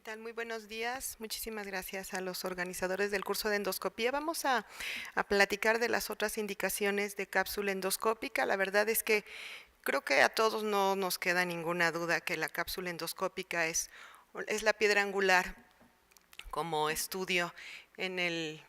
tal? Muy buenos días. Muchísimas gracias a los organizadores del curso de endoscopía. Vamos a platicar de las otras indicaciones de cápsula endoscópica. La verdad es que creo que a todos no nos queda ninguna duda que la cápsula endoscópica es la piedra angular como estudio en el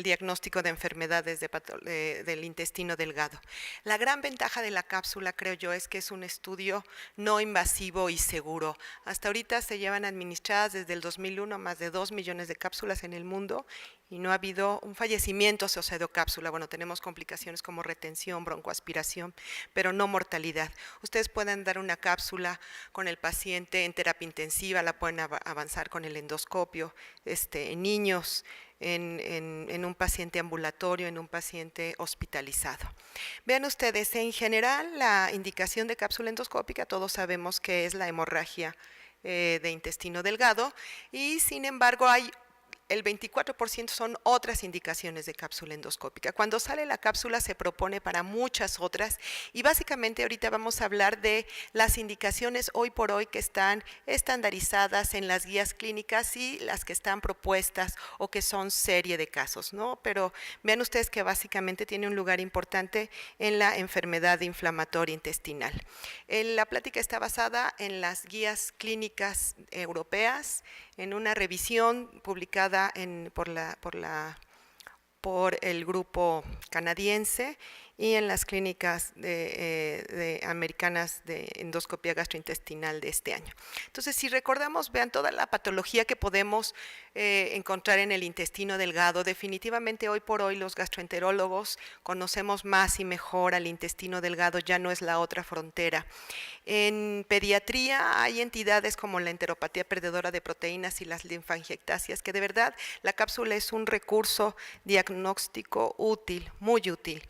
diagnóstico de enfermedades del intestino delgado. La gran ventaja de la cápsula, creo yo, es que es un estudio no invasivo y seguro. Hasta ahorita se llevan administradas desde el 2001 más de 2 millones de cápsulas en el mundo y no ha habido un fallecimiento asociado a cápsula. Bueno, tenemos complicaciones como retención, broncoaspiración, pero no mortalidad. Ustedes pueden dar una cápsula con el paciente en terapia intensiva, la pueden avanzar con el endoscopio, en niños, en un paciente ambulatorio, en un paciente hospitalizado. Vean ustedes, en general la indicación de cápsula endoscópica, todos sabemos que es la hemorragia de intestino delgado y sin embargo el 24% son otras indicaciones de cápsula endoscópica. Cuando sale la cápsula se propone para muchas otras y básicamente ahorita vamos a hablar de las indicaciones hoy por hoy que están estandarizadas en las guías clínicas y las que están propuestas o que son serie de casos, ¿no? Pero vean ustedes que básicamente tiene un lugar importante en la enfermedad inflamatoria intestinal. La plática está basada en las guías clínicas europeas, en una revisión publicada por el grupo canadiense y en las clínicas americanas de endoscopía gastrointestinal de este año. Entonces, si recordamos, vean toda la patología que podemos encontrar en el intestino delgado. Definitivamente hoy por hoy los gastroenterólogos conocemos más y mejor al intestino delgado, ya no es la otra frontera. En pediatría hay entidades como la enteropatía perdedora de proteínas y las linfangiectasias, que de verdad la cápsula es un recurso diagnóstico útil, muy útil.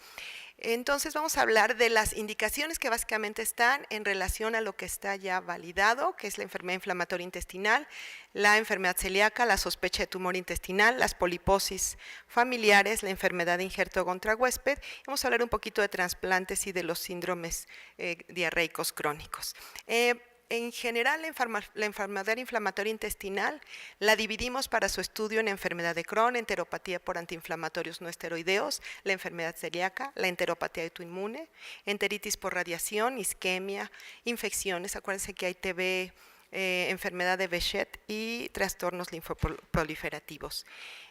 Entonces vamos a hablar de las indicaciones que básicamente están en relación a lo que está ya validado, que es la enfermedad inflamatoria intestinal, la enfermedad celíaca, la sospecha de tumor intestinal, las poliposis familiares, la enfermedad de injerto contra huésped. Vamos a hablar un poquito de trasplantes y de los síndromes diarreicos crónicos. En general, la enfermedad inflamatoria intestinal la dividimos para su estudio en enfermedad de Crohn, enteropatía por antiinflamatorios no esteroideos, la enfermedad celíaca, la enteropatía autoinmune, enteritis por radiación, isquemia, infecciones. Acuérdense que hay TB, enfermedad de Behçet y trastornos linfoproliferativos.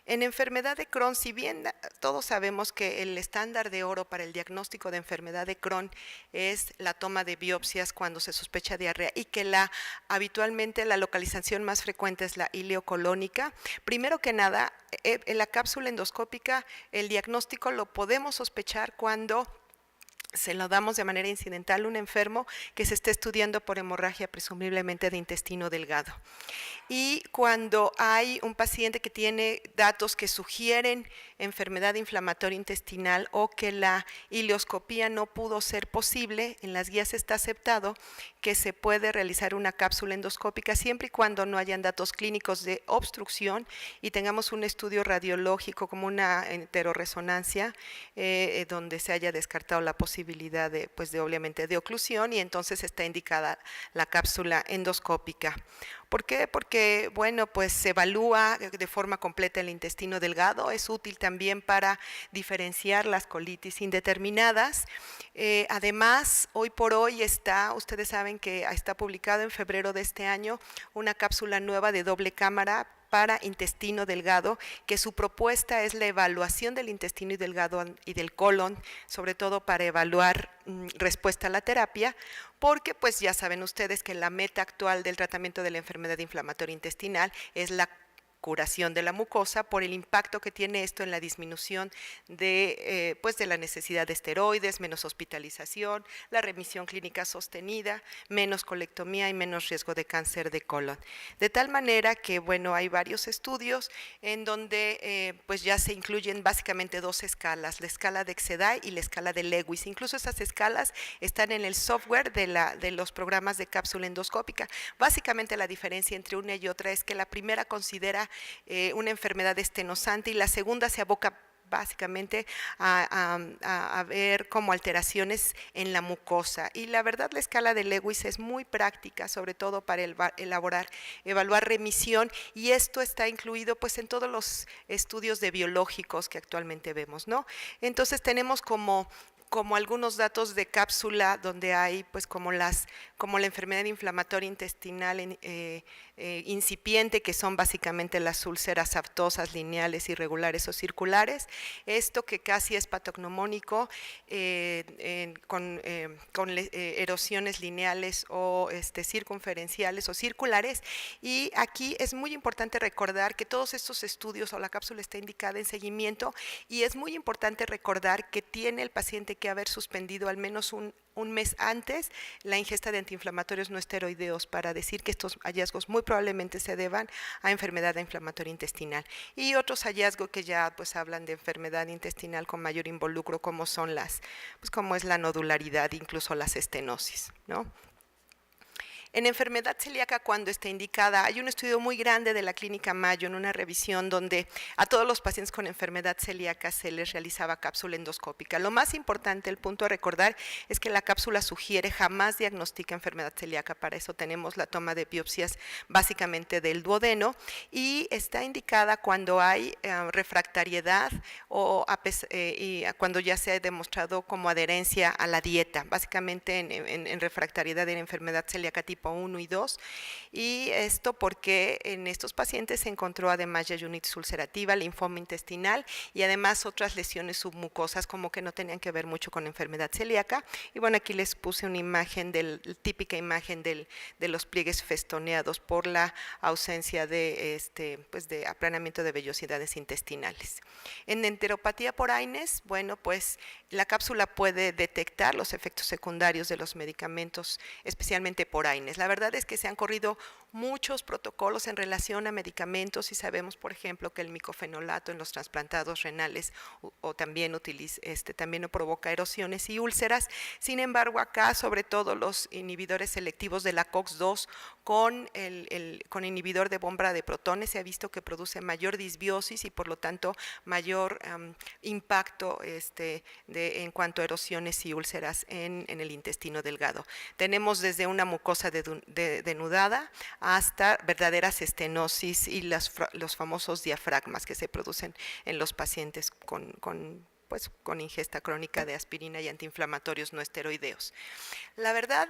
En enfermedad de Crohn, si bien todos sabemos que el estándar de oro para el diagnóstico de enfermedad de Crohn es la toma de biopsias cuando se sospecha diarrea y que habitualmente la localización más frecuente es la ileocolónica, primero que nada, en la cápsula endoscópica el diagnóstico lo podemos sospechar cuando se lo damos de manera incidental a un enfermo que se esté estudiando por hemorragia presumiblemente de intestino delgado. Y cuando hay un paciente que tiene datos que sugieren enfermedad inflamatoria intestinal o que la ileoscopía no pudo ser posible, en las guías está aceptado que se puede realizar una cápsula endoscópica siempre y cuando no hayan datos clínicos de obstrucción y tengamos un estudio radiológico como una enteroresonancia donde se haya descartado la posibilidad obviamente de oclusión y entonces está indicada la cápsula endoscópica. ¿Por qué? Porque, bueno, pues se evalúa de forma completa el intestino delgado, es útil también para diferenciar las colitis indeterminadas. Además, hoy por hoy ustedes saben que está publicado en febrero de este año una cápsula nueva de doble cámara para intestino delgado, que su propuesta es la evaluación del intestino delgado y del colon, sobre todo para evaluar respuesta a la terapia, porque pues ya saben ustedes que la meta actual del tratamiento de la enfermedad inflamatoria intestinal es la curación de la mucosa por el impacto que tiene esto en la disminución de la necesidad de esteroides, menos hospitalización, la remisión clínica sostenida, menos colectomía y menos riesgo de cáncer de colon. De tal manera que, bueno, hay varios estudios en donde pues ya se incluyen básicamente dos escalas, la escala de Exedai y la escala de Lewis. Incluso esas escalas están en el software de los programas de cápsula endoscópica. Básicamente la diferencia entre una y otra es que la primera considera una enfermedad estenosante y la segunda se aboca básicamente a ver como alteraciones en la mucosa. Y la verdad, la escala de Lewis es muy práctica, sobre todo para evaluar remisión, y esto está incluido pues en todos los estudios de biológicos que actualmente vemos, ¿no? Entonces tenemos como algunos datos de cápsula donde hay pues como la enfermedad inflamatoria intestinal incipiente, que son básicamente las úlceras aftosas lineales, irregulares o circulares. Esto que casi es patognomónico con erosiones lineales o circunferenciales o circulares. Y aquí es muy importante recordar que todos estos estudios o la cápsula está indicada en seguimiento, y es muy importante recordar que tiene el paciente que haber suspendido al menos un mes antes la ingesta de antiinflamatorios no esteroideos, para decir que estos hallazgos muy probablemente se deban a enfermedad inflamatoria intestinal. Y otros hallazgos que ya pues hablan de enfermedad intestinal con mayor involucro, como son como es la nodularidad, incluso las estenosis, ¿no? En enfermedad celíaca, cuando está indicada, hay un estudio muy grande de la Clínica Mayo en una revisión donde a todos los pacientes con enfermedad celíaca se les realizaba cápsula endoscópica. Lo más importante, el punto a recordar, es que la cápsula sugiere jamás diagnostica enfermedad celíaca. Para eso tenemos la toma de biopsias básicamente del duodeno, y está indicada cuando hay refractariedad o y cuando ya se ha demostrado como adherencia a la dieta, básicamente en refractariedad en enfermedad celíaca tipo 1 y 2, y esto porque en estos pacientes se encontró además yeyunitis ulcerativa, linfoma intestinal y además otras lesiones submucosas como que no tenían que ver mucho con enfermedad celíaca. Y bueno, aquí les puse una imagen, típica imagen de los pliegues festoneados por la ausencia de aplanamiento de vellosidades intestinales. En enteropatía por Aines, bueno, pues la cápsula puede detectar los efectos secundarios de los medicamentos, especialmente por Aines. La verdad es que se han corrido muchos protocolos en relación a medicamentos, y sabemos, por ejemplo, que el micofenolato en los trasplantados renales o también no provoca erosiones y úlceras. Sin embargo, acá, sobre todo los inhibidores selectivos de la COX-2 con inhibidor de bomba de protones, se ha visto que produce mayor disbiosis y por lo tanto mayor impacto en cuanto a erosiones y úlceras en el intestino delgado. Tenemos desde una mucosa denudada hasta verdaderas estenosis y los famosos diafragmas que se producen en los pacientes con ingesta crónica de aspirina y antiinflamatorios no esteroideos. La verdad,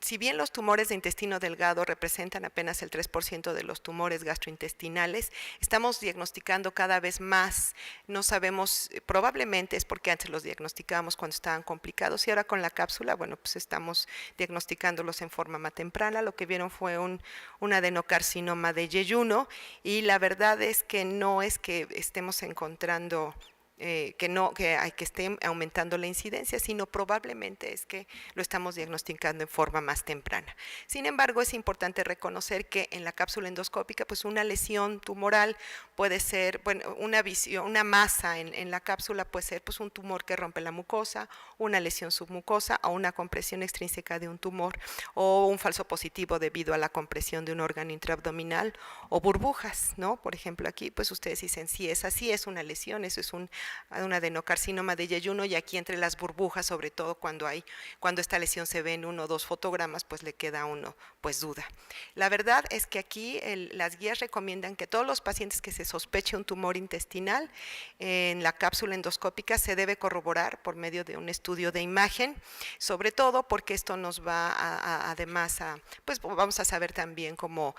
si bien los tumores de intestino delgado representan apenas el 3% de los tumores gastrointestinales, estamos diagnosticando cada vez más. No sabemos, probablemente es porque antes los diagnosticábamos cuando estaban complicados, y ahora con la cápsula, bueno, pues estamos diagnosticándolos en forma más temprana. Lo que vieron fue un adenocarcinoma de yeyuno, y la verdad es que no es que estemos encontrando que esté aumentando la incidencia, sino probablemente es que lo estamos diagnosticando en forma más temprana. Sin embargo, es importante reconocer que en la cápsula endoscópica, pues una lesión tumoral puede ser, bueno, una masa en la cápsula puede ser pues un tumor que rompe la mucosa, una lesión submucosa o una compresión extrínseca de un tumor, o un falso positivo debido a la compresión de un órgano intraabdominal, o burbujas, ¿no? Por ejemplo, aquí pues ustedes dicen, sí, es así, es una lesión, eso es un adenocarcinoma de yeyuno, y aquí entre las burbujas, sobre todo cuando esta lesión se ve en 1 o 2 fotogramas, pues le queda a uno pues duda. La verdad es que aquí las guías recomiendan que todos los pacientes que se sospeche un tumor intestinal en la cápsula endoscópica se debe corroborar por medio de un estudio de imagen, sobre todo porque esto nos va además pues vamos a saber también como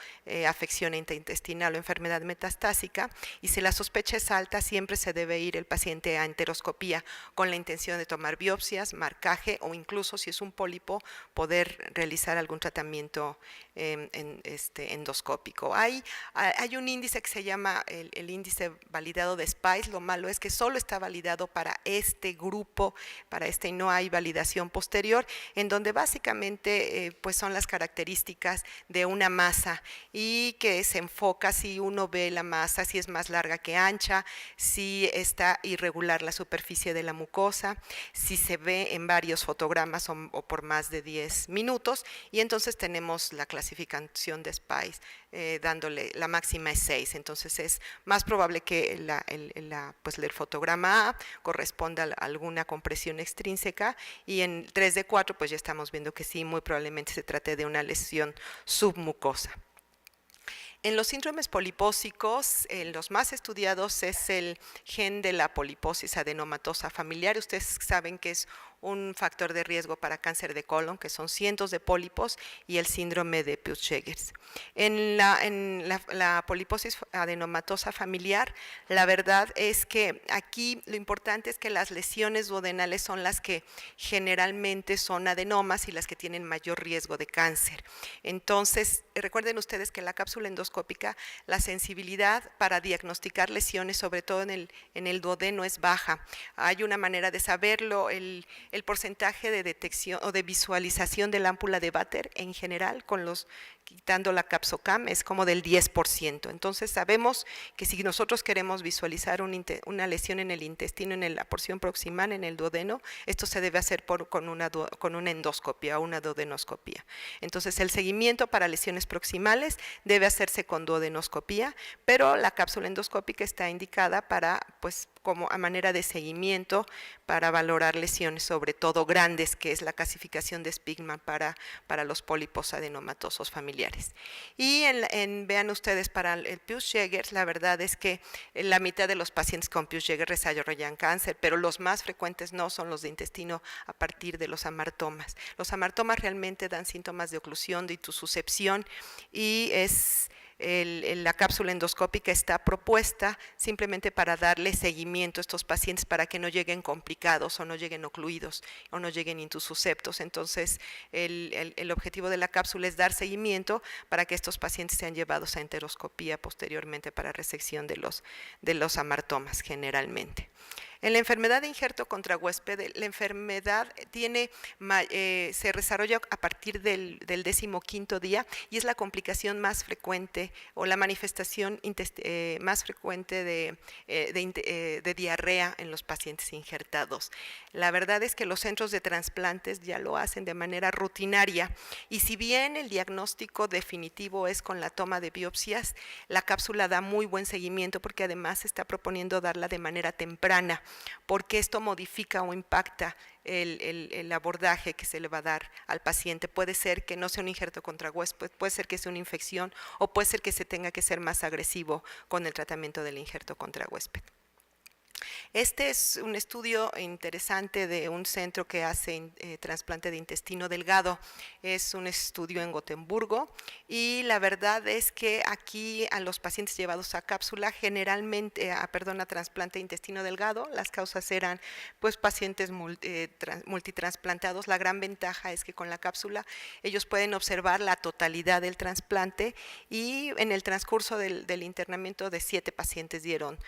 afección intestinal o enfermedad metastásica, y si la sospecha es alta siempre se debe ir el paciente a enteroscopía con la intención de tomar biopsias, marcaje, o incluso si es un pólipo poder realizar algún tratamiento endoscópico. Hay un índice que se llama el índice validado de SPICE. Lo malo es que solo está validado para este grupo, y no hay validación posterior, en donde básicamente pues son las características de una masa, y que se enfoca si uno ve la masa, si es más larga que ancha, si está irregular la superficie de la mucosa, si se ve en varios fotogramas o por más de 10 minutos, y entonces tenemos la clasificación clasificación de SPICE, dándole la máxima es 6, entonces es más probable que pues el fotograma A corresponda a alguna compresión extrínseca, y en 3D4 pues ya estamos viendo que sí, muy probablemente se trate de una lesión submucosa. En los síndromes polipósicos, los más estudiados es el gen de la poliposis adenomatosa familiar. Ustedes saben que es un factor de riesgo para cáncer de colon, que son cientos de pólipos, y el síndrome de Peutz-Jeghers. En la poliposis adenomatosa familiar, la verdad es que aquí lo importante es que las lesiones duodenales son las que generalmente son adenomas y las que tienen mayor riesgo de cáncer. Entonces, recuerden ustedes que la cápsula endoscópica, la sensibilidad para diagnosticar lesiones, sobre todo en el duodeno, es baja. Hay una manera de saberlo, el porcentaje de detección o de visualización de la ámpula de Vater en general, quitando la CapsoCam, es como del 10%. Entonces sabemos que si nosotros queremos visualizar una lesión en el intestino, en la porción proximal, en el duodeno, esto se debe hacer con una endoscopia o una duodenoscopia. Entonces el seguimiento para lesiones proximales debe hacerse con duodenoscopia, pero la cápsula endoscópica está indicada para, pues, como a manera de seguimiento para valorar lesiones, sobre todo grandes, que es la clasificación de Spigman para los pólipos adenomatosos familiares. Y vean ustedes, para el Peutz-Jeghers, la verdad es que la mitad de los pacientes con Peutz-Jeghers desarrollan cáncer, pero los más frecuentes no son los de intestino a partir de los amartomas. Los amartomas realmente dan síntomas de oclusión, de intususcepción, y la cápsula endoscópica está propuesta simplemente para darle seguimiento a estos pacientes para que no lleguen complicados o no lleguen ocluidos o no lleguen intususceptos. Entonces el objetivo de la cápsula es dar seguimiento para que estos pacientes sean llevados a enteroscopía posteriormente para resección de los amartomas generalmente. En la enfermedad de injerto contra huésped, la enfermedad se desarrolla a partir del 15º día y es la complicación más frecuente o la manifestación más frecuente de diarrea en los pacientes injertados. La verdad es que los centros de trasplantes ya lo hacen de manera rutinaria, y si bien el diagnóstico definitivo es con la toma de biopsias, la cápsula da muy buen seguimiento porque además se está proponiendo darla de manera temprana, porque esto modifica o impacta el abordaje que se le va a dar al paciente. Puede ser que no sea un injerto contra huésped, puede ser que sea una infección, o puede ser que se tenga que ser más agresivo con el tratamiento del injerto contra huésped. Este es un estudio interesante de un centro que hace trasplante de intestino delgado. Es un estudio en Gotemburgo, y la verdad es que aquí a los pacientes llevados a cápsula, generalmente, a trasplante de intestino delgado, las causas eran pues pacientes multitransplantados. La gran ventaja es que con la cápsula ellos pueden observar la totalidad del trasplante, y en el transcurso del internamiento de 7 pacientes dieron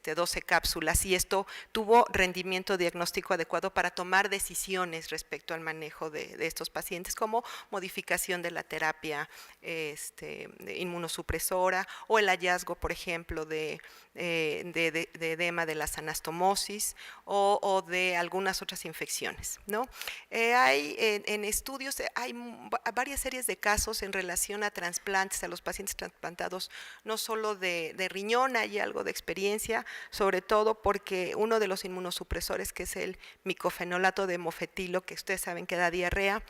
12 cápsulas, y esto tuvo rendimiento diagnóstico adecuado para tomar decisiones respecto al manejo de estos pacientes, como modificación de la terapia inmunosupresora, o el hallazgo, por ejemplo, de edema de las anastomosis o de algunas otras infecciones, ¿no? En estudios hay varias series de casos en relación a trasplantes, a los pacientes trasplantados, no solo de riñón. Hay algo de experiencia, sobre todo porque uno de los inmunosupresores, que es el micofenolato de mofetilo, que ustedes saben que da diarrea,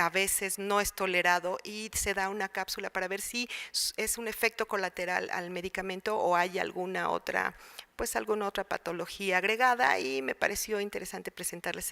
a veces no es tolerado, y se da una cápsula para ver si es un efecto colateral al medicamento o hay alguna otra patología agregada, y me pareció interesante presentarles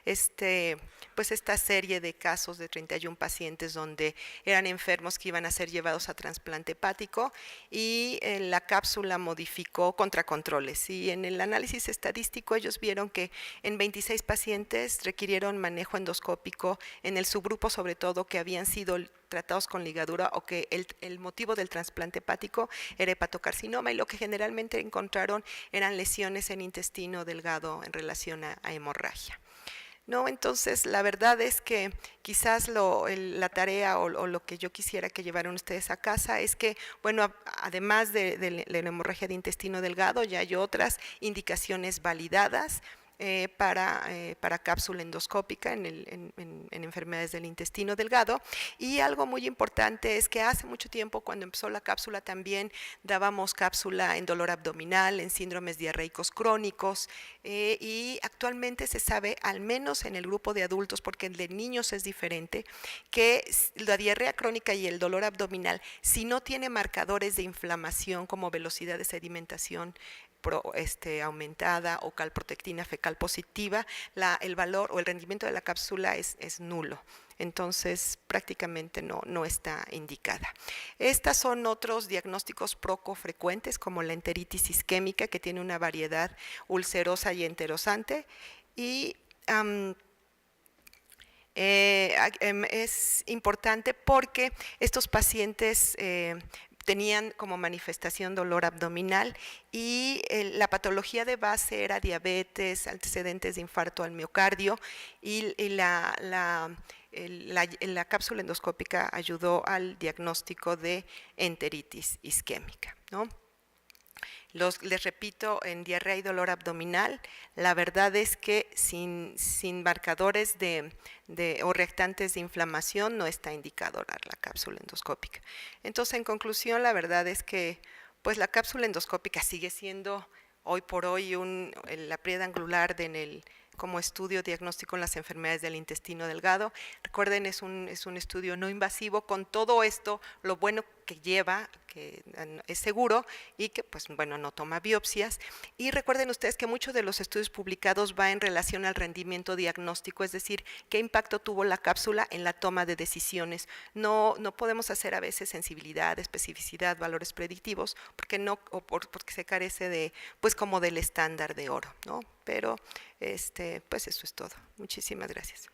esta serie de casos de 31 pacientes donde eran enfermos que iban a ser llevados a trasplante hepático, y la cápsula modificó contracontroles, y en el análisis estadístico ellos vieron que en 26 pacientes requirieron manejo endoscópico, en el subgrupo sobre todo que habían sido tratados con ligadura o que el motivo del trasplante hepático era hepatocarcinoma, y lo que generalmente encontraron eran lesiones en intestino delgado en relación a hemorragia. No, entonces la verdad es que quizás la tarea o lo que yo quisiera que llevaran ustedes a casa es que, bueno, además de la hemorragia de intestino delgado, ya hay otras indicaciones validadas para cápsula endoscópica en enfermedades del intestino delgado. Y algo muy importante es que hace mucho tiempo, cuando empezó la cápsula, también dábamos cápsula en dolor abdominal, en síndromes diarreicos crónicos, y actualmente se sabe, al menos en el grupo de adultos, porque el de niños es diferente, que la diarrea crónica y el dolor abdominal, si no tiene marcadores de inflamación como velocidad de sedimentación aumentada o calprotectina fecal positiva, el valor o el rendimiento de la cápsula es nulo. Entonces prácticamente no está indicada. Estas son otros diagnósticos poco frecuentes, como la enteritis isquémica, que tiene una variedad ulcerosa y enterosante, y es importante porque estos pacientes tenían como manifestación dolor abdominal, y la patología de base era diabetes, antecedentes de infarto al miocardio, y la cápsula endoscópica ayudó al diagnóstico de enteritis isquémica, ¿no? Les repito, en diarrea y dolor abdominal, la verdad es que sin marcadores o reactantes de inflamación no está indicado la cápsula endoscópica. Entonces, en conclusión, la verdad es que pues la cápsula endoscópica sigue siendo hoy por hoy la piedra angular como estudio diagnóstico en las enfermedades del intestino delgado. Recuerden, es un estudio no invasivo, con todo esto, lo bueno que lleva, que es seguro y que pues bueno, no toma biopsias. Y recuerden ustedes que muchos de los estudios publicados va en relación al rendimiento diagnóstico, es decir, qué impacto tuvo la cápsula en la toma de decisiones. No podemos hacer a veces sensibilidad, especificidad, valores predictivos, porque se carece de, pues como del estándar de oro, ¿no? Pero pues eso es todo. Muchísimas gracias.